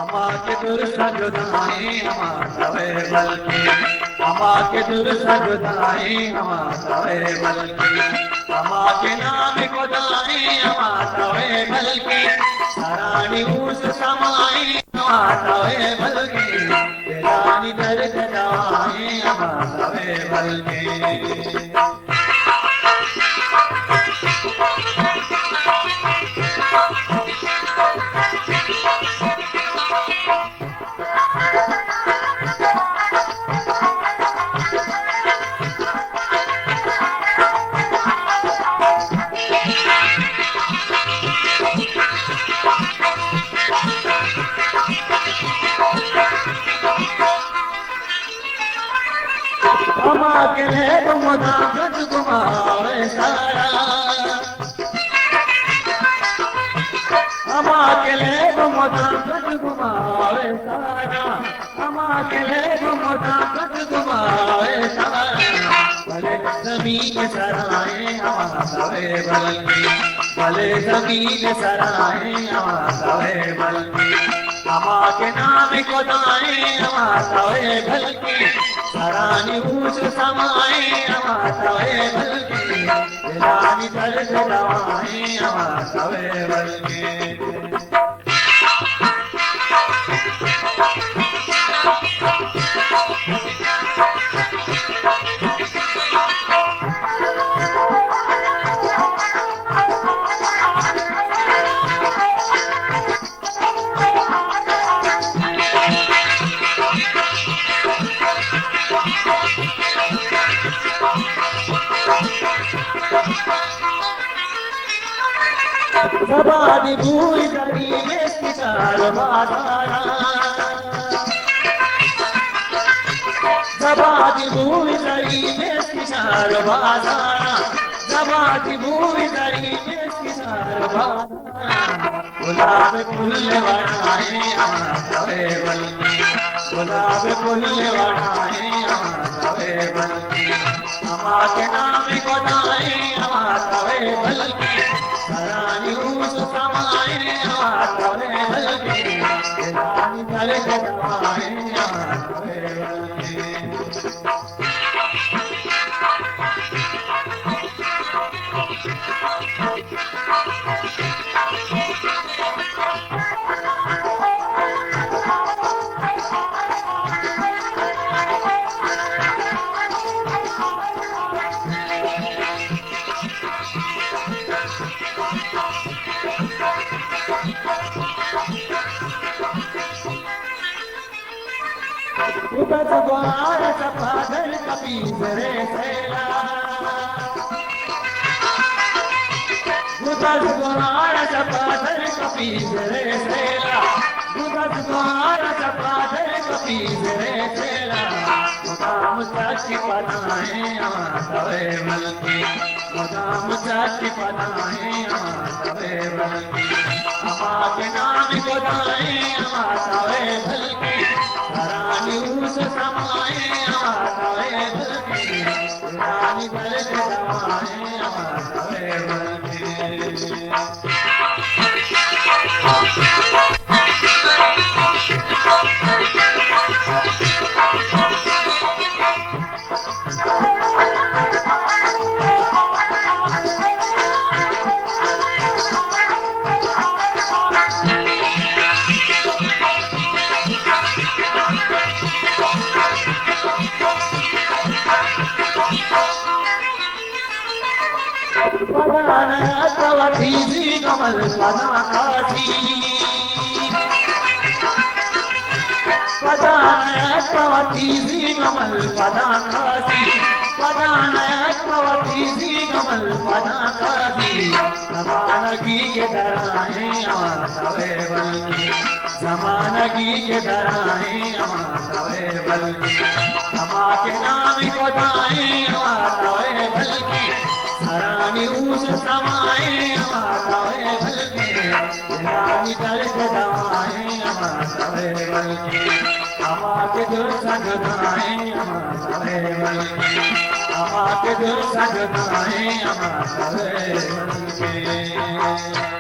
আমাকে দূর সাজদাই আমার তবে বলকে আমাকে দূর সাজদাই আমার তবে বলকে আমাকে নাম খোদাই আমার তবে বলকে সারানি উস समाई আমার তবে বলকে তেরানি দর্দ दवाई আমার তবে বলকে আমাকে লে গুমা গুমারে সারা আমাকে লে গুমা গুমারে সারা আমাকে লে গুমা गुमारे सारा भले जमीन सराए हमारे बलकी भले जमीन सराए हमारे बलकी हमारे नाम को दाए हमारे बलकी सरानी ऊंच समाए हमारे बलकी दिलानी दर्द दवाए हमारे बलकी सबादी भूई करी में सितार बाधारा सबादी भूई करी में सितार बाधारा सबादी भूई करी में सितार बाधारा गुलाब फूल बनाए हमारे बलकी गुलाब फूल बनाए हमारे बलकी हमारे नाम को दाए हमारे बलकी सरानी ऊंच समाए हमारे बलकी दिलानी दर्द दवाए हमारे बलकी उबत द्वार सफादर कपीसरे सेला उबत द्वार सफादर कपीसरे सेला उबत द्वार सफादर कपीसरे सेला मुकाम साची पनाए हमारे बलकी मुकाम साची पनाए हमारे बलकी हमारे नाम को दाए हमारे बलकी सरानी ऊंच समाए हमारे बलकी दिलानी दर्द दवाए हमारे बलकी पदाना कवठी जी कमल पदा काठी पदाना कवठी जी कमल पदा काठी पदाना कवठी जी कमल पदा काठी ज़मानगी के दराए हमारे बलकी ज़मानगी के दराए हमारे बलकी हमारे नाम को दाए हमारे बलकी सरानी ऊंच समाए हमारे बलकी दिलानी दर्द दवाए हमारे बलकी हमारे दिल सजदाए हमारे बलकी हमारे दिल सजदाए हमारे बलकी